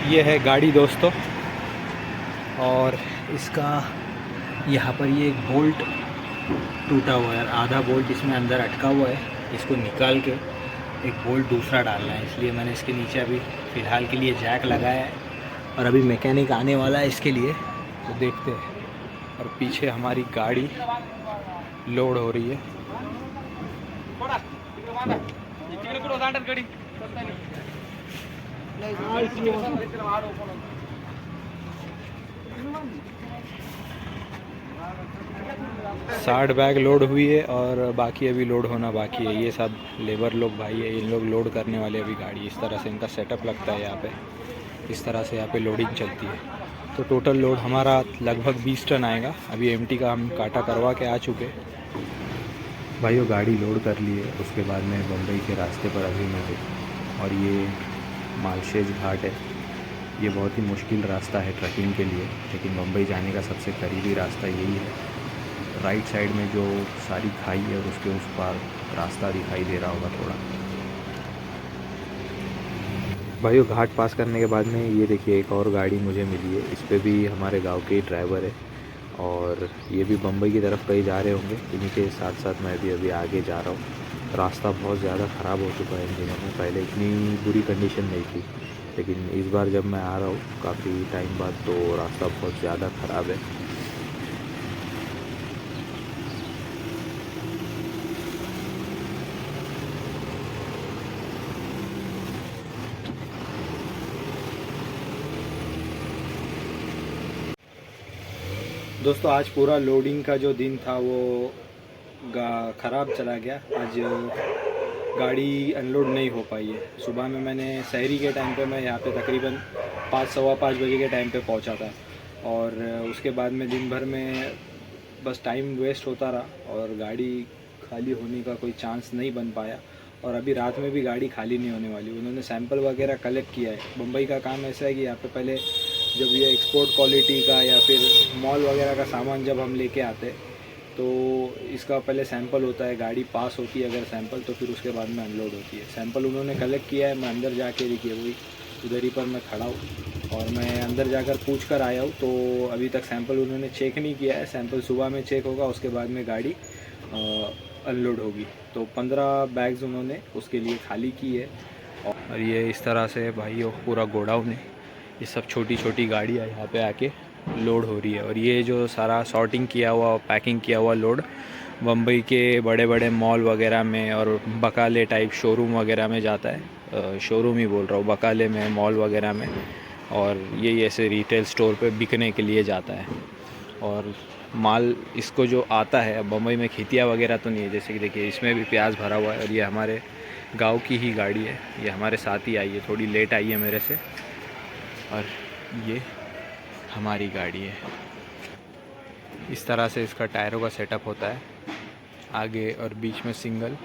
ये है गाड़ी दोस्तों, और इसका यहाँ पर ये एक बोल्ट टूटा हुआ है, आधा बोल्ट इसमें अंदर अटका हुआ है। इसको निकाल के एक बोल्ट दूसरा डालना है, इसलिए मैंने इसके नीचे अभी फ़िलहाल के लिए जैक लगाया है और अभी मैकेनिक आने वाला है इसके लिए, तो देखते हैं। और पीछे हमारी गाड़ी लोड हो रही है। साठ बैग लोड हुई है और बाकी अभी लोड होना बाकी है। ये सब लेबर लोग भाई है, इन लोग लोड करने वाले अभी गाड़ी। इस तरह से इनका सेटअप लगता है यहाँ पे, इस तरह से यहाँ पे लोडिंग चलती है। तो टोटल लोड हमारा लगभग 20 टन आएगा। अभी एमटी का हम काटा करवा के आ चुके भाई। वो गाड़ी लोड कर ली है, उसके बाद में बम्बई के रास्ते पर अभी मैं हूँ और ये मालशेज घाट है। ये बहुत ही मुश्किल रास्ता है ट्रैकिंग के लिए, लेकिन बम्बई जाने का सबसे करीबी रास्ता यही है। राइट साइड में जो सारी खाई है उसके उस पार रास्ता दिखाई दे रहा होगा थोड़ा। भाई वो घाट पास करने के बाद में ये देखिए एक और गाड़ी मुझे मिली है। इस पर भी हमारे गांव के ही ड्राइवर है और ये भी बम्बई की तरफ कहीं जा रहे होंगे। इन्हीं के साथ साथ मैं भी अभी आगे जा रहा हूँ। रास्ता बहुत ज़्यादा ख़राब हो चुका है इन दिनों में, पहले इतनी बुरी कंडीशन नहीं थी, लेकिन इस बार जब मैं आ रहा हूँ काफ़ी टाइम बाद तो रास्ता बहुत ज़्यादा ख़राब है। दोस्तों आज पूरा लोडिंग का जो दिन था वो ख़राब चला गया। आज गाड़ी अनलोड नहीं हो पाई है। सुबह में मैंने शहरी के टाइम पे मैं यहाँ पे तकरीबन 5-5:15 बजे के टाइम पे पहुँचा था और उसके बाद में दिन भर में बस टाइम वेस्ट होता रहा और गाड़ी खाली होने का कोई चांस नहीं बन पाया। और अभी रात में भी गाड़ी खाली नहीं होने वाली। उन्होंने सैंपल वगैरह कलेक्ट किया है। मुंबई का काम ऐसा है कि यहाँ पे पहले जब ये एक्सपोर्ट क्वालिटी का या फिर मॉल वगैरह का सामान जब हम लेके आते हैं तो इसका पहले सैंपल होता है, गाड़ी पास होती है अगर सैंपल, तो फिर उसके बाद में अनलोड होती है। सैंपल उन्होंने कलेक्ट किया है। मैं अंदर जाके देखिए वही उधर ही पर मैं खड़ा हूँ और मैं अंदर जाकर पूछ कर आया हूँ। तो अभी तक सैंपल उन्होंने चेक नहीं किया है। सैंपल सुबह में चेक होगा, उसके बाद में गाड़ी अनलोड होगी। तो 15 बैग्स उन्होंने उसके लिए खाली की है। और ये इस तरह से भाई वो पूरा गोडाउन है। ये सब छोटी छोटी गाड़ियाँ यहाँ पे आके लोड हो रही है और ये जो सारा सॉर्टिंग किया हुआ पैकिंग किया हुआ लोड बम्बई के बड़े बड़े मॉल वगैरह में और बकाले टाइप शोरूम वगैरह में जाता है। शोरूम ही बोल रहा हूँ, बकाले में, मॉल वगैरह में, और ये ऐसे रिटेल स्टोर पे बिकने के लिए जाता है। और माल इसको जो आता है, अब बम्बई में खेतिया वगैरह तो नहीं है, जैसे कि देखिए इसमें भी प्याज भरा हुआ है। और ये हमारे गांव की ही गाड़ी है, ये हमारे साथ ही आई है, थोड़ी लेट आई है मेरे से। और ये हमारी गाड़ी है। इस तरह से इसका टायरों का सेटअप होता है, आगे और बीच में सिंगल,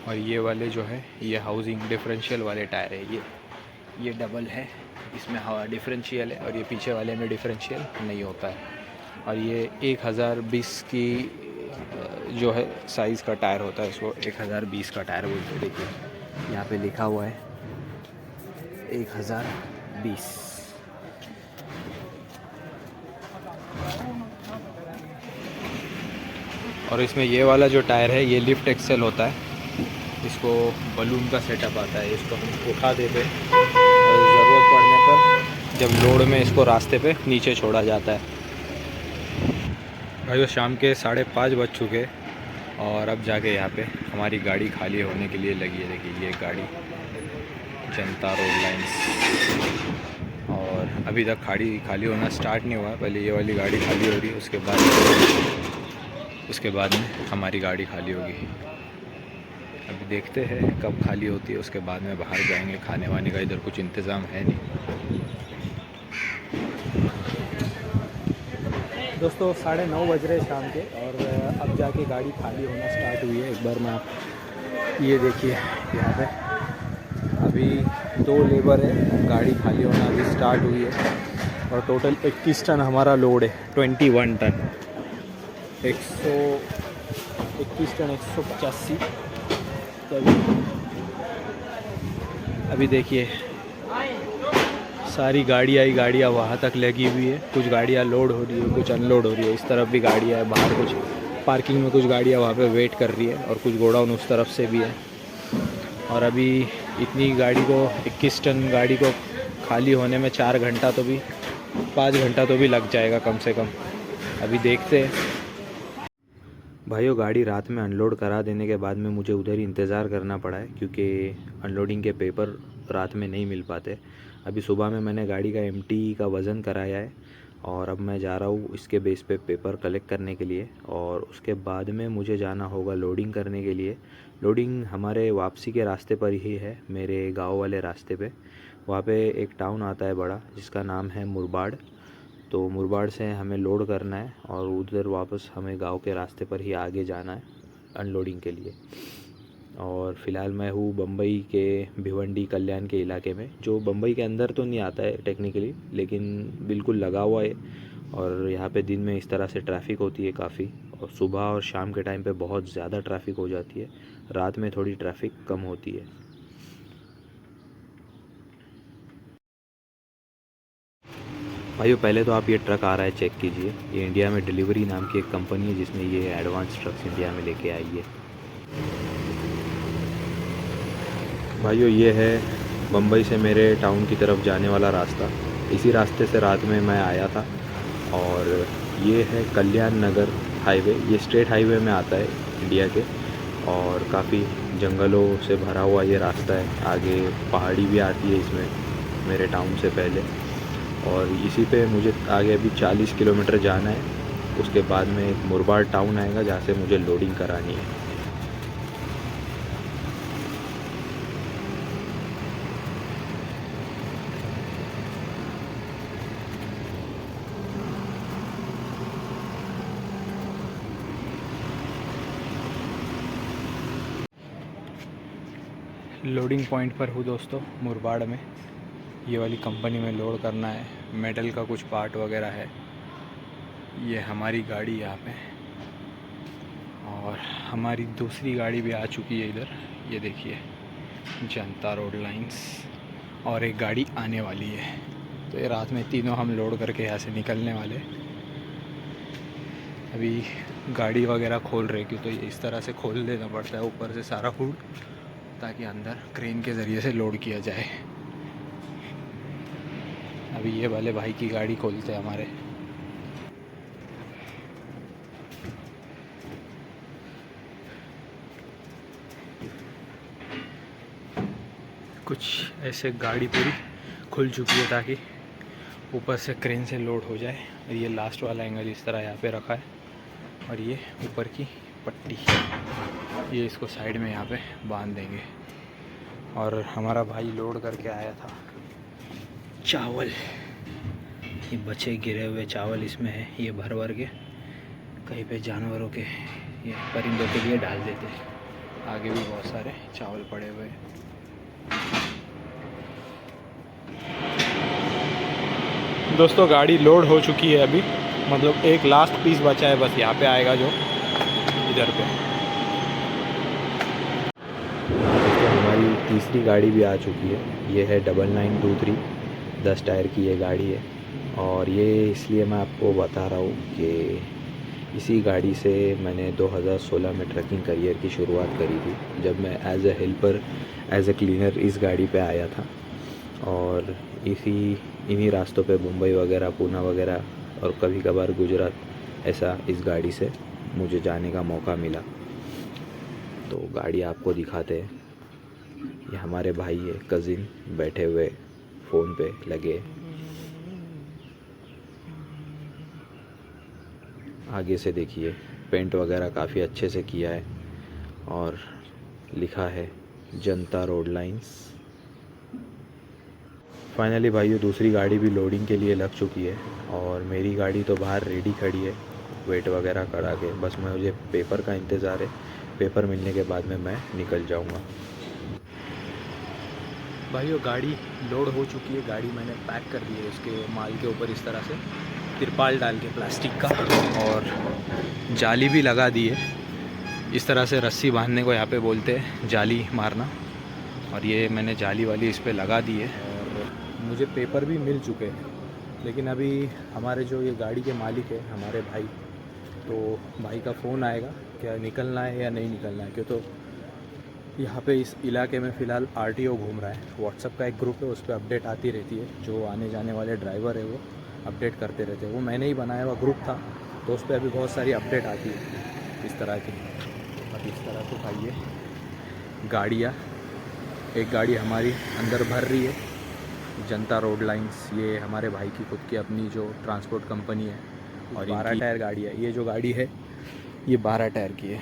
और ये वाले जो है ये हाउसिंग डिफरेंशियल वाले टायर है। ये डबल है, इसमें हवा डिफरेंशियल है और ये पीछे वाले में डिफरेंशियल नहीं होता है। और ये 1020 की जो है साइज़ का टायर होता है, इसको 1020 का टायर बोलते हैं। देखिए यहाँ पे लिखा हुआ है 1020। और इसमें ये वाला जो टायर है ये लिफ्ट एक्सेल होता है। इसको बलून का सेटअप आता है, इसको हम उठा देते हैं और ज़रूरत पड़ने पर जब लोड में इसको रास्ते पे नीचे छोड़ा जाता है। भाई वो शाम के 5:30 बज चुके और अब जाके यहाँ पे हमारी गाड़ी खाली होने के लिए लगी है। देखिए ये गाड़ी जनता रोड लाइन्स, और अभी तक खाली होना स्टार्ट नहीं हुआ। पहले ये वाली गाड़ी खाली हो रही है, उसके बाद में हमारी गाड़ी खाली होगी। अभी देखते हैं कब खाली होती है, उसके बाद में बाहर जाएंगे। खाने वाने का इधर कुछ इंतज़ाम है नहीं। दोस्तों 9:30 बज रहे शाम के और अब जाके गाड़ी खाली होना स्टार्ट हुई है। एक बार मैं ये देखिए यहाँ पे अभी 2 लेबर है, गाड़ी खाली होना अभी स्टार्ट हुई है। और टोटल 21 टन हमारा लोड है, 21 टन, 121 टन 185। तो अभी देखिए सारी गाड़ियाँ ही गाड़ियाँ वहाँ तक लगी हुई है। कुछ गाड़ियाँ लोड हो रही है, कुछ अनलोड हो रही है। इस तरफ भी गाड़ियाँ है, बाहर कुछ पार्किंग में कुछ गाड़ियाँ वहाँ पे वेट कर रही है और कुछ गोडाउन उस तरफ से भी है। और अभी इतनी गाड़ी को 21 टन गाड़ी को खाली होने में 4 घंटा तो भी 5 घंटा तो भी लग जाएगा कम से कम। अभी देखते हैं। भाइयों, गाड़ी रात में अनलोड करा देने के बाद में मुझे उधर ही इंतज़ार करना पड़ा है, क्योंकि अनलोडिंग के पेपर रात में नहीं मिल पाते। अभी सुबह में मैंने गाड़ी का एमटी का वज़न कराया है और अब मैं जा रहा हूँ इसके बेस पे पेपर कलेक्ट करने के लिए। और उसके बाद में मुझे जाना होगा लोडिंग करने के लिए। लोडिंग हमारे वापसी के रास्ते पर ही है, मेरे गाँव वाले रास्ते पे। वहाँ पे एक टाउन आता है बड़ा, जिसका नाम है मुरबाड। तो मुरबाड से हमें लोड करना है और उधर वापस हमें गांव के रास्ते पर ही आगे जाना है अनलोडिंग के लिए। और फ़िलहाल मैं हूँ बम्बई के भिवंडी कल्याण के इलाके में, जो बम्बई के अंदर तो नहीं आता है टेक्निकली, लेकिन बिल्कुल लगा हुआ है। और यहाँ पे दिन में इस तरह से ट्रैफिक होती है काफ़ी, और सुबह और शाम के टाइम पे बहुत ज़्यादा ट्रैफिक हो जाती है। रात में थोड़ी ट्रैफिक कम होती है। भाइयों, पहले तो आप ये ट्रक आ रहा है चेक कीजिए। ये इंडिया में डिलीवरी नाम की एक कंपनी है जिसने ये एडवांस ट्रक्स इंडिया में लेके आई है। भाइयों, ये है बम्बई से मेरे टाउन की तरफ जाने वाला रास्ता। इसी रास्ते से रात में मैं आया था। और ये है कल्याण नगर हाईवे। ये स्टेट हाईवे में आता है इंडिया के, और काफ़ी जंगलों से भरा हुआ ये रास्ता है। आगे पहाड़ी भी आती है इसमें मेरे टाउन से पहले। और इसी पे मुझे आगे अभी 40 किलोमीटर जाना है। उसके बाद में एक मुरबाड टाउन आएगा जहाँ से मुझे लोडिंग करानी है। लोडिंग पॉइंट पर हूँ दोस्तों, मुरबाड में। ये वाली कंपनी में लोड करना है। मेटल का कुछ पार्ट वगैरह है। ये हमारी गाड़ी यहाँ पे, और हमारी दूसरी गाड़ी भी आ चुकी है इधर। ये देखिए, जनता रोड लाइंस। और एक गाड़ी आने वाली है। तो ये रात में तीनों हम लोड करके यहाँ से निकलने वाले। अभी गाड़ी वगैरह खोल रहे, क्यों तो ये इस तरह से खोल देना पड़ता है ऊपर से सारा हुड, ताकि अंदर क्रेन के ज़रिए से लोड किया जाए। अभी ये वाले भाई की गाड़ी खोलते हैं हमारे। कुछ ऐसे गाड़ी पूरी खुल चुकी है ताकि ऊपर से क्रेन से लोड हो जाए। और ये लास्ट वाला एंगल इस तरह यहाँ पे रखा है, और ये ऊपर की पट्टी, ये इसको साइड में यहाँ पे बांध देंगे। और हमारा भाई लोड करके आया था चावल। ये बचे गिरे हुए चावल इसमें है, ये भर भर के कहीं पे जानवरों के, ये परिंदों के लिए डाल देते हैं। आगे भी बहुत सारे चावल पड़े हुए हैं। दोस्तों, गाड़ी लोड हो चुकी है अभी, मतलब एक लास्ट पीस बचा है बस, यहाँ पे आएगा जो इधर पे। हमारी तीसरी गाड़ी भी आ चुकी है। ये है 9923 10 टायर की ये गाड़ी है। और ये इसलिए मैं आपको बता रहा हूँ कि इसी गाड़ी से मैंने 2016 में ट्रकिंग करियर की शुरुआत करी थी, जब मैं as a helper, as a cleaner इस गाड़ी पे आया था। और इन्हीं रास्तों पे मुंबई वगैरह, पूना वगैरह, और कभी कभार गुजरात, ऐसा इस गाड़ी से मुझे जाने का मौका मिला। तो गाड़ी आपको दिखाते हैं। ये हमारे भाई है, कज़िन, बैठे हुए फ़ोन पे लगे। आगे से देखिए, पेंट वगैरह काफ़ी अच्छे से किया है, और लिखा है जनता रोड लाइंस। फाइनली भाइयों, दूसरी गाड़ी भी लोडिंग के लिए लग चुकी है, और मेरी गाड़ी तो बाहर रेडी खड़ी है वेट वगैरह करा के। बस मुझे पेपर का इंतज़ार है। पेपर मिलने के बाद में मैं निकल जाऊंगा। भाइयों, गाड़ी लोड हो चुकी है। गाड़ी मैंने पैक कर दी है उसके माल के ऊपर इस तरह से तिरपाल डाल के प्लास्टिक का, और जाली भी लगा दी है। इस तरह से रस्सी बांधने को यहाँ पे बोलते हैं, जाली मारना। और ये मैंने जाली वाली इस पर लगा दी है। और मुझे पेपर भी मिल चुके हैं, लेकिन अभी हमारे जो ये गाड़ी के मालिक है हमारे भाई, तो भाई का फ़ोन आएगा क्या निकलना है या नहीं निकलना है, क्यों तो यहाँ पे इस इलाके में फ़िलहाल आरटीओ घूम रहा है। व्हाट्सअप का एक ग्रुप है, उस पर अपडेट आती रहती है, जो आने जाने वाले ड्राइवर है वो अपडेट करते रहते हैं। वो मैंने ही बनाया हुआ ग्रुप था, तो उस पर अभी बहुत सारी अपडेट आती है इस तरह की। अब इस तरह तो आइए गाड़ियाँ, एक गाड़ी हमारी अंदर भर रही है, जनता रोड लाइंस, ये हमारे भाई की खुद की अपनी जो ट्रांसपोर्ट कंपनी है, और 12 टायर गाड़ी है। ये जो गाड़ी है ये 12 टायर की है,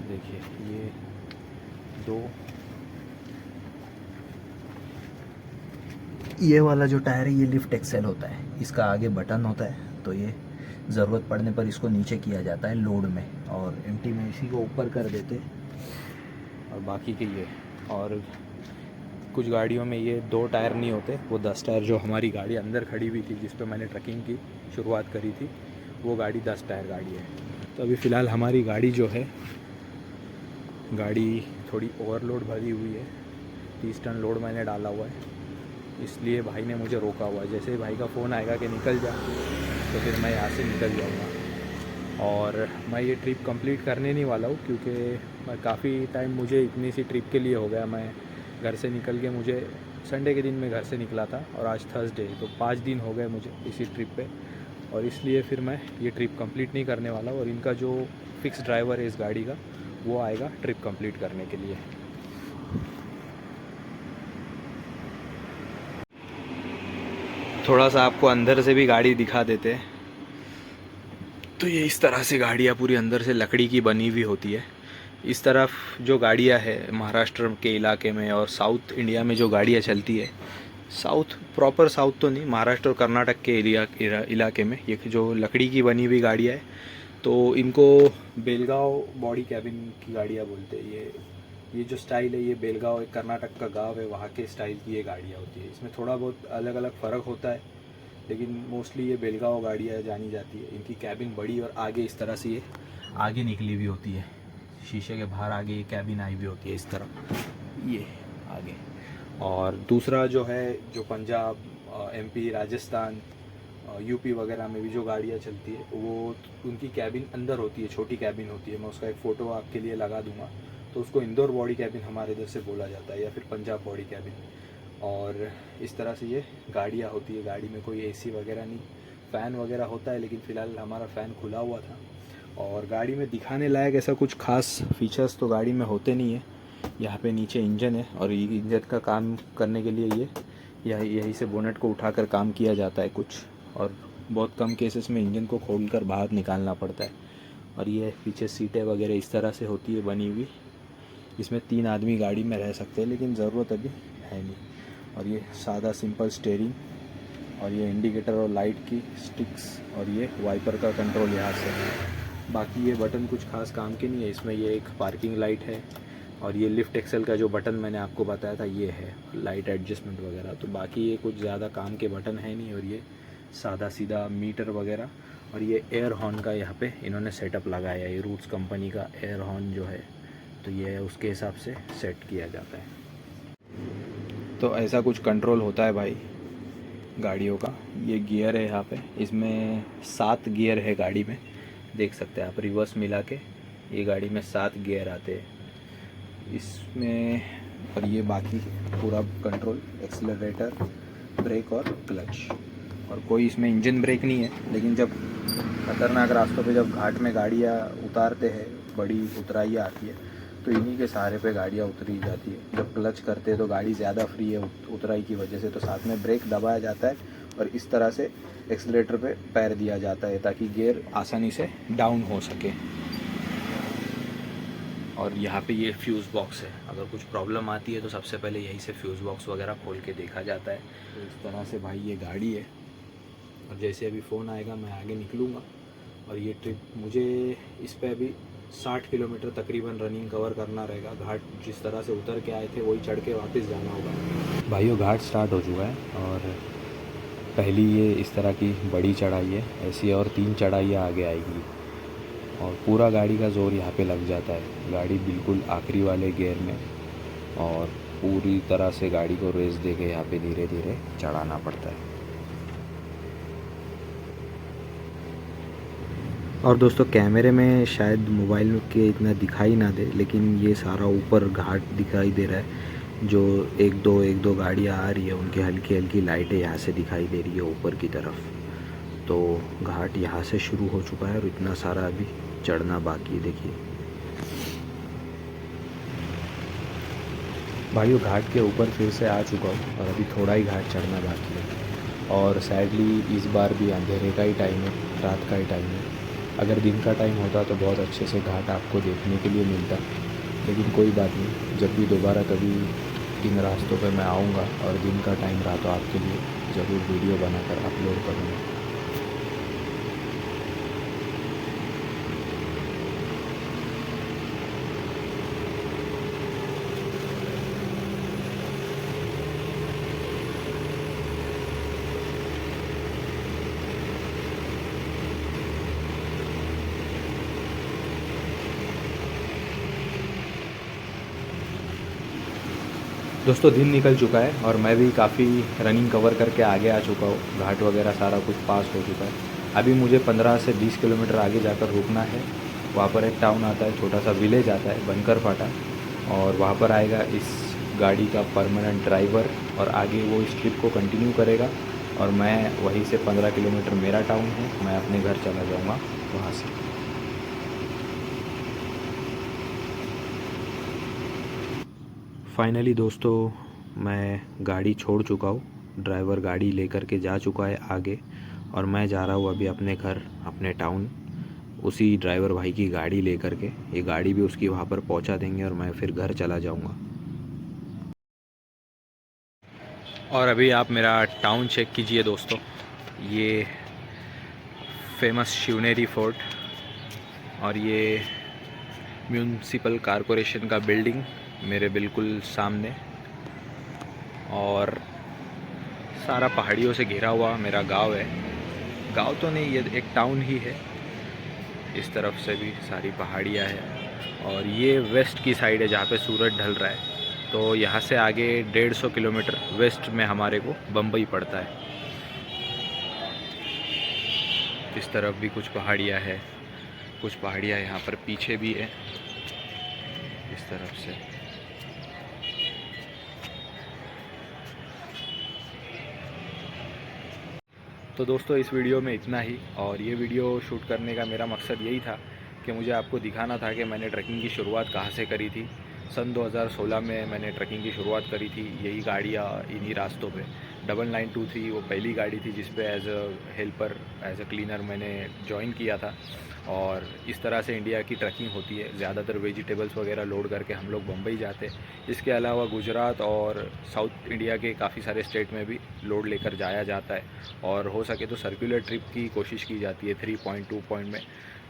देखिए ये दो, ये वाला जो टायर है ये लिफ्ट एक्सेल होता है, इसका आगे बटन होता है, तो ये ज़रूरत पड़ने पर इसको नीचे किया जाता है लोड में, और एम्प्टी में इसी को ऊपर कर देते हैं। और बाकी के ये, और कुछ गाड़ियों में ये 2 टायर नहीं होते, वो 10 टायर, जो हमारी गाड़ी अंदर खड़ी हुई थी जिस पे मैंने ट्रकिंग की शुरुआत करी थी, वो गाड़ी 10 टायर गाड़ी है। तो अभी फ़िलहाल हमारी गाड़ी जो है, गाड़ी थोड़ी ओवरलोड भरी हुई है, 30 टन लोड मैंने डाला हुआ है, इसलिए भाई ने मुझे रोका हुआ है। जैसे ही भाई का फ़ोन आएगा कि निकल जा, तो फिर मैं यहाँ से निकल जाऊँगा। और मैं ये ट्रिप कंप्लीट करने नहीं वाला हूँ, क्योंकि मैं काफ़ी टाइम, मुझे इतनी सी ट्रिप के लिए हो गया। मैं घर से निकल के, मुझे संडे के दिन मैं घर से निकला था और आज थर्सडे, तो 5 दिन हो गए मुझे इसी ट्रिप पे, और इसलिए फिर मैं ये ट्रिप कंप्लीट नहीं करने वाला हूँ। और इनका जो फिक्स ड्राइवर है इस गाड़ी का, वो आएगा ट्रिप कंप्लीट करने के लिए। थोड़ा सा आपको अंदर से भी गाड़ी दिखा देते हैं। तो ये इस तरह से गाड़ियाँ पूरी अंदर से लकड़ी की बनी हुई होती है। इस तरफ जो गाड़ियाँ है महाराष्ट्र के इलाके में और साउथ इंडिया में जो गाड़ियाँ चलती है, साउथ प्रॉपर साउथ तो नहीं, महाराष्ट्र और कर्नाटक के इलाके में ये जो लकड़ी की बनी हुई गाड़ियाँ है, तो इनको बेलगांव बॉडी कैबिन की गाड़ियाँ बोलते हैं। ये जो स्टाइल है, ये बेलगांव एक कर्नाटक का गांव है, वहाँ के स्टाइल की ये गाड़ियाँ होती है। इसमें थोड़ा बहुत अलग अलग फ़र्क होता है, लेकिन मोस्टली ये बेलगांव गाड़ियाँ जानी जाती है। इनकी कैबिन बड़ी और आगे इस तरह से ये आगे निकली हुई होती है, शीशे के बाहर आगे ये कैबिन आई हुई होती है इस तरह, ये आगे। और दूसरा जो है, जो पंजाब, एमपी, राजस्थान, यूपी वगैरह में भी जो गाड़ियाँ चलती है, वो उनकी कैबिन अंदर होती है, छोटी कैबिन होती है। मैं उसका एक फ़ोटो आपके लिए लगा दूँगा। तो उसको इंदौर बॉडी कैबिन हमारे इधर से बोला जाता है, या फिर पंजाब बॉडी कैबिन। और इस तरह से ये गाड़ियाँ होती है। गाड़ी में कोई एसी वगैरह नहीं, फ़ैन वगैरह होता है, लेकिन फ़िलहाल हमारा फ़ैन खुला हुआ था। और गाड़ी में दिखाने लायक ऐसा कुछ खास फीचर्स तो गाड़ी में होते नहीं है। यहाँ पे नीचे इंजन है, और ये इंजन का काम करने के लिए यहीं से बोनेट को उठाकर काम किया जाता है कुछ, और बहुत कम केसेस में इंजन को खोलकर बाहर निकालना पड़ता है। और ये पीछे सीटें वगैरह इस तरह से होती है बनी हुई। इसमें 3 आदमी गाड़ी में रह सकते हैं, लेकिन ज़रूरत अभी है नहीं। और ये सादा सिंपल स्टेयरिंग, और ये इंडिकेटर और लाइट की स्टिक्स, और ये वाइपर का कंट्रोल यहाँ से। बाकी ये बटन कुछ खास काम के नहीं है। इसमें ये एक पार्किंग लाइट है, और ये लिफ्ट एक्सेल का जो बटन मैंने आपको बताया था ये है, लाइट एडजस्टमेंट वगैरह। तो बाकी ये कुछ ज़्यादा काम के बटन है नहीं। और ये सादा सीधा मीटर वगैरह। और ये एयर हॉर्न का यहाँ पे इन्होंने सेटअप लगाया है, ये रूट्स कंपनी का एयर हॉर्न जो है, तो ये उसके हिसाब से सेट किया जाता है। तो ऐसा कुछ कंट्रोल होता है भाई गाड़ियों का। ये गियर है यहाँ पे, इसमें 7 गियर है गाड़ी में, देख सकते हैं आप। रिवर्स मिला के ये गाड़ी में 7 गियर आते हैं इसमें। और ये बाकी पूरा कंट्रोल, एक्सीलरेटर, ब्रेक और क्लच। और कोई इसमें इंजन ब्रेक नहीं है, लेकिन जब खतरनाक रास्तों पे जब घाट में गाड़ियाँ उतारते हैं, बड़ी उतराइयाँ आती है, तो इन्हीं के सहारे पे गाड़ियाँ उतरी जाती है। जब क्लच करते हैं तो गाड़ी ज़्यादा फ्री है उतराई की वजह से, तो साथ में ब्रेक दबाया जाता है, और इस तरह से एक्सीलरेटर पे पैर दिया जाता है ताकि गियर आसानी से डाउन हो सके। और यहाँ पे ये फ्यूज़ बॉक्स है, अगर कुछ प्रॉब्लम आती है तो सबसे पहले यहीं से फ्यूज़ बॉक्स वगैरह खोल के देखा जाता है। तो इस तरह से भाई ये गाड़ी है। और जैसे अभी फ़ोन आएगा मैं आगे निकलूँगा। और ये ट्रिप मुझे इस पे अभी 60 किलोमीटर तकरीबन रनिंग कवर करना रहेगा। घाट जिस तरह से उतर के आए थे वही चढ़ के वापस जाना होगा। भाइयों घाट स्टार्ट हो चुका है, और पहली ये इस तरह की बड़ी चढ़ाई है, ऐसी और 3 चढ़ाइयाँ आगे आएगी। और पूरा गाड़ी का ज़ोर यहाँ पे लग जाता है, गाड़ी बिल्कुल आखिरी वाले गियर में। और पूरी तरह से गाड़ी को रेस दे के यहाँ पे धीरे धीरे चढ़ाना पड़ता है। और दोस्तों कैमरे में शायद मोबाइल के इतना दिखाई ना दे, लेकिन ये सारा ऊपर घाट दिखाई दे रहा है। जो एक दो गाड़ियाँ आ रही है, उनकी हल्की हल्की लाइटें यहाँ से दिखाई दे रही है ऊपर की तरफ। तो घाट यहाँ से शुरू हो चुका है और इतना सारा अभी चढ़ना बाकी है। देखिए भाइयों, घाट के ऊपर फिर से आ चुका हूँ और अभी थोड़ा ही घाट चढ़ना बाकी है। और सैडली इस बार भी अंधेरे का ही टाइम है, रात का ही टाइम है। अगर दिन का टाइम होता तो बहुत अच्छे से घाट आपको देखने के लिए मिलता, लेकिन कोई बात नहीं, जब भी दोबारा कभी इन रास्तों पर मैं आऊँगा और दिन का टाइम रहा तो आपके लिए ज़रूर वीडियो बनाकर अपलोड करूँगा। दोस्तों दिन निकल चुका है और मैं भी काफ़ी रनिंग कवर करके आगे आ चुका हूँ। घाट वगैरह सारा कुछ पास हो चुका है। अभी मुझे 15 से 20 किलोमीटर आगे जाकर रुकना है। वहाँ पर एक टाउन आता है, छोटा सा विलेज आता है, बनकर फाटा, और वहाँ पर आएगा इस गाड़ी का परमानेंट ड्राइवर और आगे वो इस ट्रिप को कंटिन्यू करेगा। और मैं वहीं से 15 किलोमीटर मेरा टाउन है, मैं अपने घर चला जाऊँगा वहाँ से। फाइनली दोस्तों मैं गाड़ी छोड़ चुका हूँ, ड्राइवर गाड़ी लेकर के जा चुका है आगे, और मैं जा रहा हूँ अभी अपने घर, अपने टाउन, उसी ड्राइवर भाई की गाड़ी लेकर के। ये गाड़ी भी उसकी वहाँ पर पहुँचा देंगे और मैं फिर घर चला जाऊँगा। और अभी आप मेरा टाउन चेक कीजिए दोस्तों, ये फेमस शिवनेरी फोर्ट और ये म्यूनसिपल कॉरपोरेशन का बिल्डिंग मेरे बिल्कुल सामने, और सारा पहाड़ियों से घिरा हुआ मेरा गांव है। गांव तो नहीं, ये एक टाउन ही है। इस तरफ से भी सारी पहाड़ियाँ हैं और ये वेस्ट की साइड है जहाँ पे सूरज ढल रहा है। तो यहाँ से आगे 150 किलोमीटर वेस्ट में हमारे को बम्बई पड़ता है। इस तरफ भी कुछ पहाड़ियाँ है, कुछ पहाड़ियाँ यहाँ पर पीछे भी है इस तरफ से। तो दोस्तों इस वीडियो में इतना ही, और ये वीडियो शूट करने का मेरा मकसद यही था कि मुझे आपको दिखाना था कि मैंने ट्रैकिंग की शुरुआत कहाँ से करी थी। सन 2016 में मैंने ट्रैकिंग की शुरुआत करी थी, यही गाड़ियाँ इन्हीं रास्तों पे। 9923 वो पहली गाड़ी थी जिस पे as a helper, as a cleaner मैंने ज्वाइन किया था। और इस तरह से इंडिया की ट्रैकिंग होती है। ज़्यादातर वेजिटेबल्स वगैरह लोड करके हम लोग बम्बई जाते हैं। इसके अलावा गुजरात और साउथ इंडिया के काफ़ी सारे स्टेट में भी लोड लेकर जाया जाता है, और हो सके तो सर्कुलर ट्रिप की कोशिश की जाती है। 3 पॉइंट 2 पॉइंट में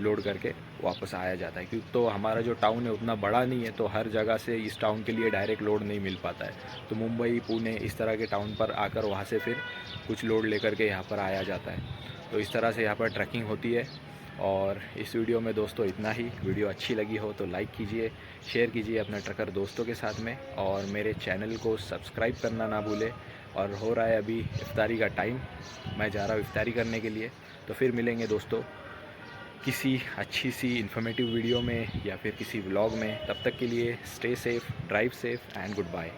लोड करके वापस आया जाता है, क्योंकि तो हमारा जो टाउन है उतना बड़ा नहीं है, तो हर जगह से इस टाउन के लिए डायरेक्ट लोड नहीं मिल पाता है। तो मुंबई, पुणे इस तरह के टाउन पर आकर वहाँ से फिर कुछ लोड लेकर के यहाँ पर आया जाता है। तो इस तरह से यहाँ पर ट्रैकिंग होती है। और इस वीडियो में दोस्तों इतना ही। वीडियो अच्छी लगी हो तो लाइक कीजिए, शेयर कीजिए अपने ट्रकर दोस्तों के साथ में, और मेरे चैनल को सब्सक्राइब करना ना भूलें। और हो रहा है अभी इफ्तारी का टाइम, मैं जा रहा हूँ इफ्तारी करने के लिए। तो फिर मिलेंगे दोस्तों किसी अच्छी सी इन्फॉर्मेटिव वीडियो में या फिर किसी व्लॉग में। तब तक के लिए stay safe, drive safe and good bye.